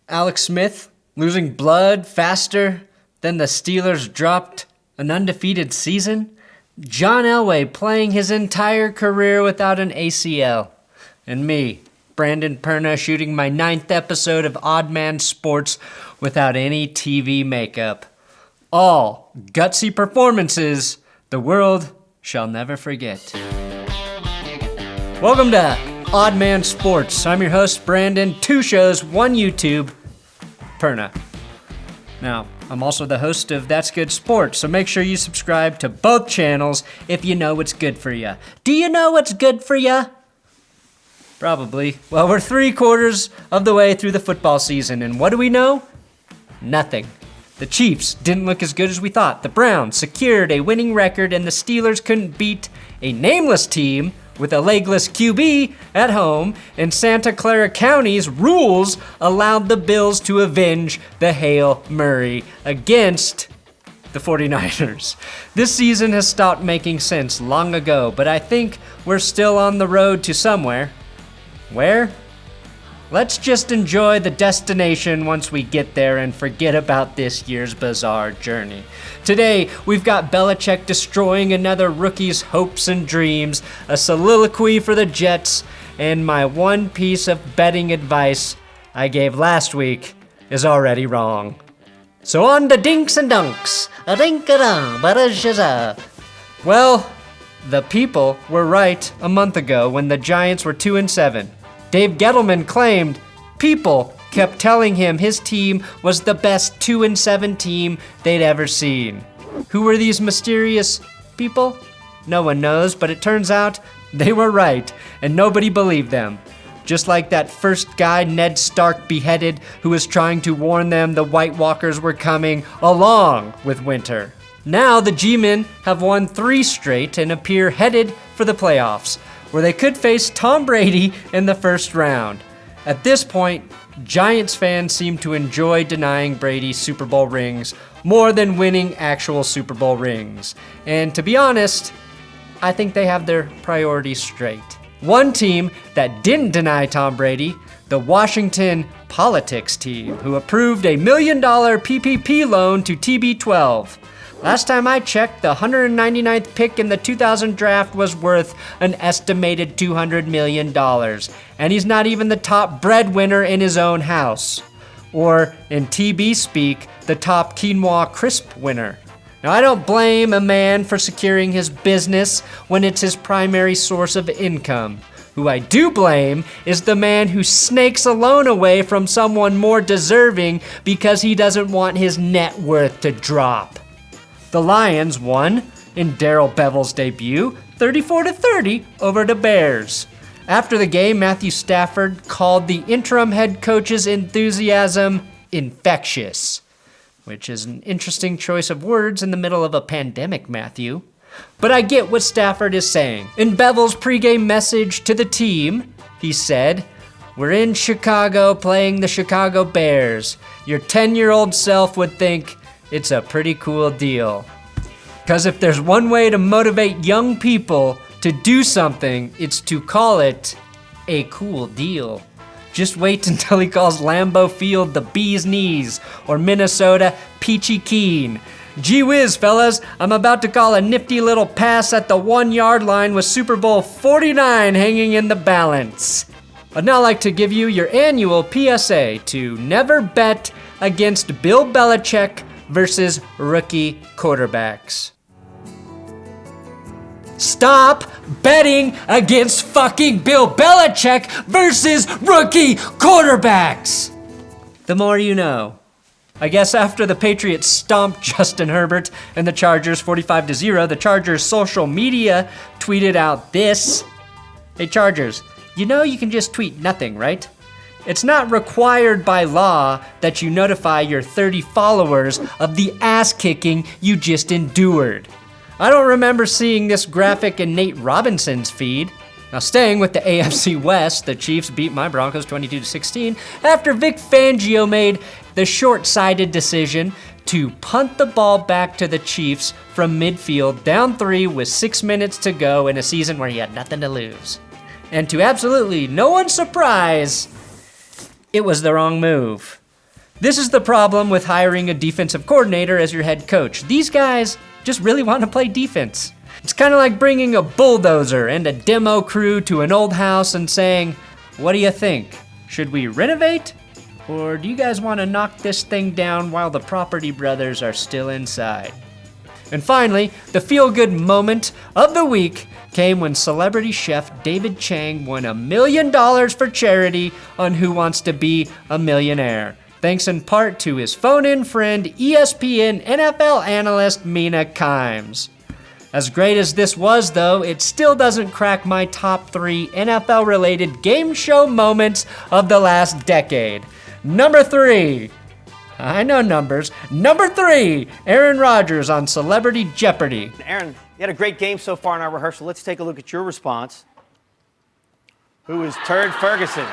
Alex Smith losing blood faster than the Steelers dropped an undefeated season. John Elway playing his entire career without an ACL. And me, Brandon Perna, shooting my 9th episode of Odd Man Sports without any TV makeup. All gutsy performances the world shall never forget. Welcome to Odd Man Sports. I'm your host, Brandon. 2 shows, 1 YouTube, Perna. Now, I'm also the host of That's Good Sports, so make sure you subscribe to both channels if you know what's good for you. Do you know what's good for you? Probably. Well, we're 3/4 of the way through the football season, and what do we know? Nothing. The Chiefs didn't look as good as we thought. The Browns secured a winning record, and the Steelers couldn't beat a nameless team with a legless QB at home, and Santa Clara County's rules allowed the Bills to avenge the Hail Murray against the 49ers. This season has stopped making sense long ago, but I think we're still on the road to somewhere. Where? Let's just enjoy the destination once we get there and forget about this year's bizarre journey. Today, we've got Belichick destroying another rookie's hopes and dreams, a soliloquy for the Jets, and my one piece of betting advice I gave last week is already wrong. So on to Dinks and Dunks. Well, the people were right a month ago when the Giants were 2-7. Dave Gettleman claimed people kept telling him his team was the best 2-7 team they'd ever seen. Who were these mysterious people? No one knows, but it turns out they were right, and nobody believed them. Just like that first guy Ned Stark beheaded who was trying to warn them the White Walkers were coming along with winter. Now the G-Men have won 3 straight and appear headed for the playoffs, where they could face Tom Brady in the first round. At this point, Giants fans seem to enjoy denying Brady Super Bowl rings more than winning actual Super Bowl rings. And to be honest, I think they have their priorities straight. One team that didn't deny Tom Brady, the Washington Politics team, who approved a $1 million PPP loan to TB12. Last time I checked, the 199th pick in the 2000 draft was worth an estimated $200 million, and he's not even the top breadwinner in his own house. Or, in TB speak, the top quinoa crisp winner. Now, I don't blame a man for securing his business when it's his primary source of income. Who I do blame is the man who snakes a loan away from someone more deserving because he doesn't want his net worth to drop. The Lions won, in Darrell Bevell's debut, 34-30 over the Bears. After the game, Matthew Stafford called the interim head coach's enthusiasm infectious, which is an interesting choice of words in the middle of a pandemic, Matthew. But I get what Stafford is saying. In Bevell's pregame message to the team, he said, "We're in Chicago playing the Chicago Bears. Your 10-year-old self would think it's a pretty cool deal." Because if there's one way to motivate young people to do something, it's to call it a cool deal. Just wait until he calls Lambeau Field the bee's knees or Minnesota peachy keen. Gee whiz, fellas, I'm about to call a nifty little pass at the 1-yard line with Super Bowl 49 hanging in the balance. I'd now like to give you your annual PSA to never bet against Bill Belichick versus rookie quarterbacks. Stop betting against fucking Bill Belichick versus rookie quarterbacks! The more you know. I guess after the Patriots stomped Justin Herbert and the Chargers 45-0, the Chargers social media tweeted out this. Hey Chargers, you know you can just tweet nothing, right? It's not required by law that you notify your 30 followers of the ass-kicking you just endured. I don't remember seeing this graphic in Nate Robinson's feed. Now, staying with the AFC West, the Chiefs beat my Broncos 22-16 after Vic Fangio made the short-sighted decision to punt the ball back to the Chiefs from midfield, down 3 with 6 minutes to go in a season where he had nothing to lose. And to absolutely no one's surprise, it was the wrong move. This is the problem with hiring a defensive coordinator as your head coach. These guys just really want to play defense. It's kind of like bringing a bulldozer and a demo crew to an old house and saying, "What do you think? Should we renovate? Or do you guys want to knock this thing down while the Property Brothers are still inside?" And finally, the feel-good moment of the week came when celebrity chef David Chang won $1 million for charity on Who Wants to Be a Millionaire, thanks in part to his phone-in friend, ESPN NFL analyst Mina Kimes. As great as this was, though, it still doesn't crack my top 3 NFL-related game show moments of the last decade. Number 3. I know numbers. Number 3, Aaron Rodgers on Celebrity Jeopardy. Aaron, you had a great game so far in our rehearsal. Let's take a look at your response. Who is Turd Ferguson?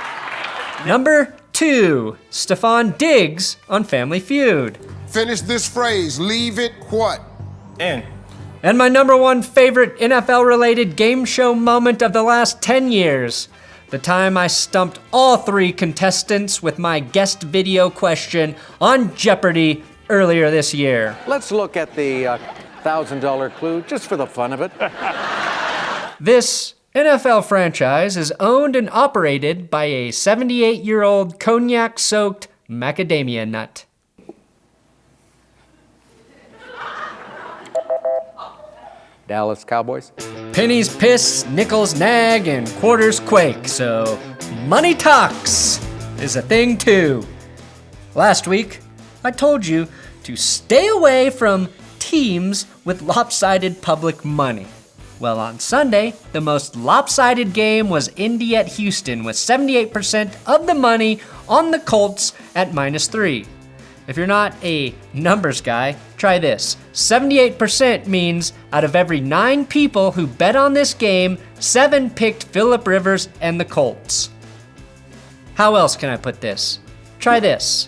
Number 2, Stephon Diggs on Family Feud. Finish this phrase. Leave it what? In. And my number 1 favorite NFL-related game show moment of the last 10 years. The time I stumped all 3 contestants with my guest video question on Jeopardy earlier this year. Let's look at the $1,000 clue just for the fun of it. This NFL franchise is owned and operated by a 78-year-old cognac-soaked macadamia nut. Dallas Cowboys. Pennies piss, nickels nag, and quarters quake, so money talks is a thing too. Last week, I told you to stay away from teams with lopsided public money. Well, on Sunday, the most lopsided game was Indy at Houston with 78% of the money on the Colts at -3. If you're not a numbers guy, try this. 78% means out of every 9 people who bet on this game, 7 picked Phillip Rivers and the Colts. How else can I put this? Try this.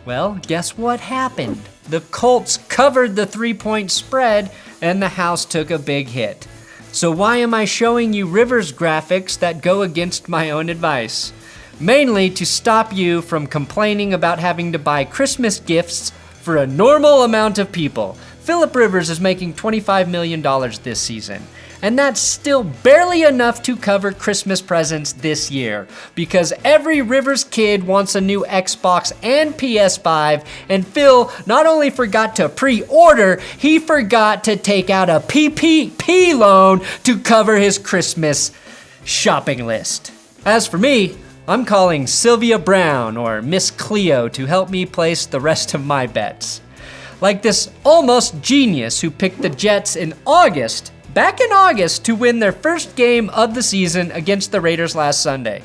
Well, guess what happened? The Colts covered the 3-point spread and the house took a big hit. So why am I showing you Rivers graphics that go against my own advice? Mainly to stop you from complaining about having to buy Christmas gifts for a normal amount of people. Phillip Rivers is making $25 million this season, and that's still barely enough to cover Christmas presents this year, because every Rivers kid wants a new Xbox and PS5, and Phil not only forgot to pre-order, he forgot to take out a PPP loan to cover his Christmas shopping list. As for me, I'm calling Sylvia Brown or Miss Cleo to help me place the rest of my bets. Like this almost genius who picked the Jets back in August to win their first game of the season against the Raiders last Sunday.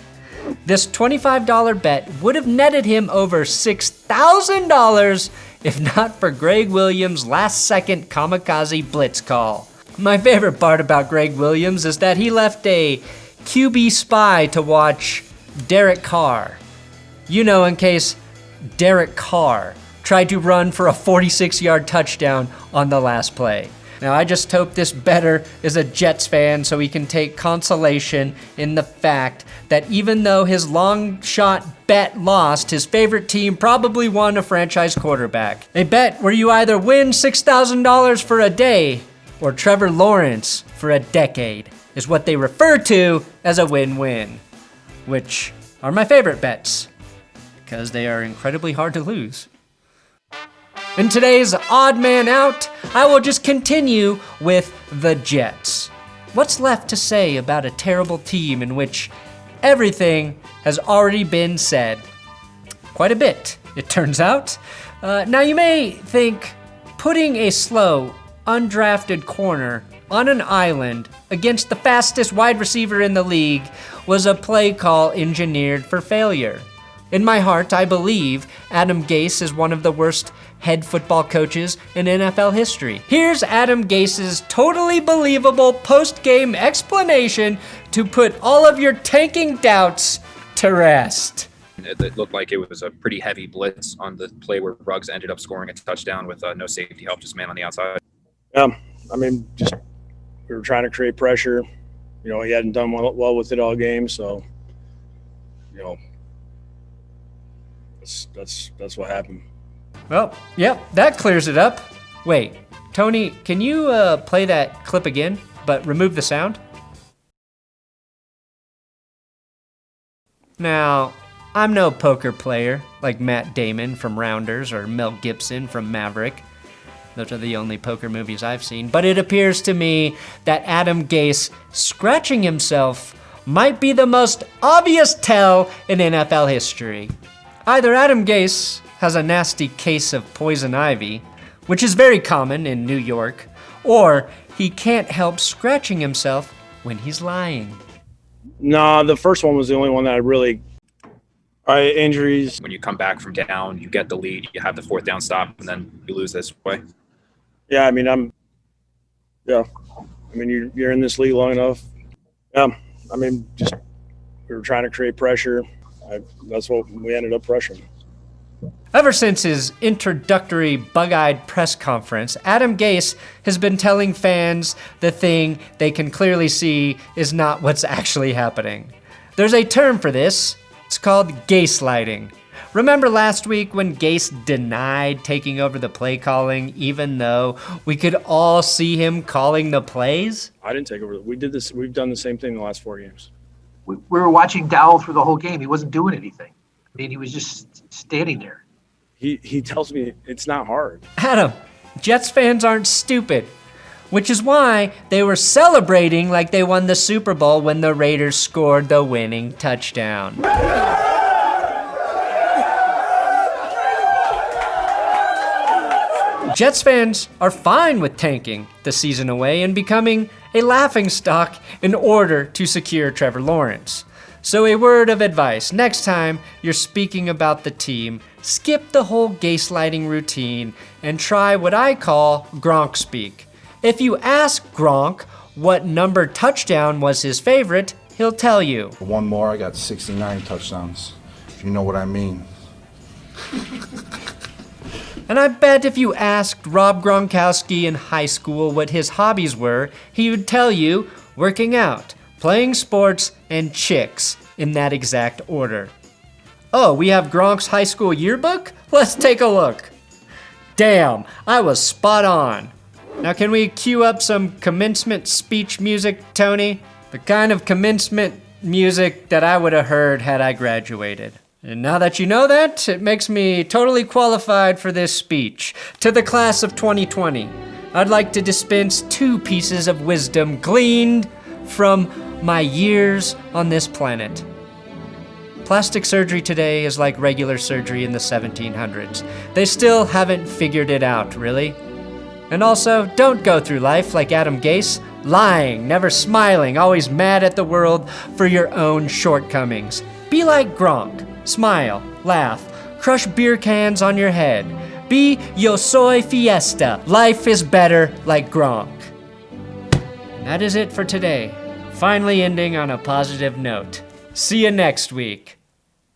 This $25 bet would have netted him over $6,000 if not for Greg Williams' last-second kamikaze blitz call. My favorite part about Greg Williams is that he left a QB spy to watch Derek Carr. You know, in case Derek Carr tried to run for a 46-yard touchdown on the last play. Now, I just hope this bettor is a Jets fan so he can take consolation in the fact that even though his long shot bet lost, his favorite team probably won a franchise quarterback. A bet where you either win $6,000 for a day or Trevor Lawrence for a decade is what they refer to as a win-win, which are my favorite bets because they are incredibly hard to lose. In today's Odd Man Out, I will just continue with the Jets. What's left to say about a terrible team in which everything has already been said? Quite a bit, it turns out. Now you may think putting a slow, undrafted corner on an island against the fastest wide receiver in the league was a play call engineered for failure. In my heart, I believe Adam Gase is one of the worst head football coaches in NFL history. Here's Adam Gase's totally believable post-game explanation to put all of your tanking doubts to rest. It looked like it was a pretty heavy blitz on the play where Ruggs ended up scoring a touchdown with no safety help, just man on the outside. Just we were trying to create pressure. You know, he hadn't done well with it all game, so, That's what happened. Well, yep, that clears it up. Wait, Tony, can you play that clip again, but remove the sound? Now, I'm no poker player like Matt Damon from Rounders or Mel Gibson from Maverick. Those are the only poker movies I've seen. But it appears to me that Adam Gase scratching himself might be the most obvious tell in NFL history. Either Adam Gase has a nasty case of poison ivy, which is very common in New York, or he can't help scratching himself when he's lying. Nah, the first one was the only one that I really. Injuries. When you come back from down, you get the lead, you have the fourth down stop, and then you lose this way. Yeah, I mean, you're in this league long enough. Yeah, I mean, just we were trying to create pressure. That's what we ended up pressuring. Ever since his introductory bug-eyed press conference, Adam Gase has been telling fans the thing they can clearly see is not what's actually happening. There's a term for this. It's called Gase-lighting. Remember last week when Gase denied taking over the play calling, even though we could all see him calling the plays? I didn't take over. We did this. We've done the same thing the last 4 games. We were watching Dowell through the whole game. He wasn't doing anything. I mean, he was just standing there. He tells me it's not hard. Adam, Jets fans aren't stupid, which is why they were celebrating like they won the Super Bowl when the Raiders scored the winning touchdown. Jets fans are fine with tanking the season away and becoming a laughingstock in order to secure Trevor Lawrence. So a word of advice, next time you're speaking about the team, skip the whole Gase-lighting routine and try what I call Gronk speak. If you ask Gronk what number touchdown was his favorite, he'll tell you. One more, I got 69 touchdowns, if you know what I mean. And I bet if you asked Rob Gronkowski in high school what his hobbies were, he would tell you working out, playing sports, and chicks in that exact order. Oh, we have Gronk's high school yearbook? Let's take a look. Damn, I was spot on. Now can we cue up some commencement speech music, Tony? The kind of commencement music that I would have heard had I graduated. And now that you know that, it makes me totally qualified for this speech. To the class of 2020, I'd like to dispense 2 pieces of wisdom gleaned from my years on this planet. Plastic surgery today is like regular surgery in the 1700s. They still haven't figured it out, really. And also, don't go through life like Adam Gase, lying, never smiling, always mad at the world for your own shortcomings. Be like Gronk. Smile, laugh, crush beer cans on your head. Be Yo Soy Fiesta. Life is better like Gronk. That is it for today. Finally ending on a positive note. See you next week.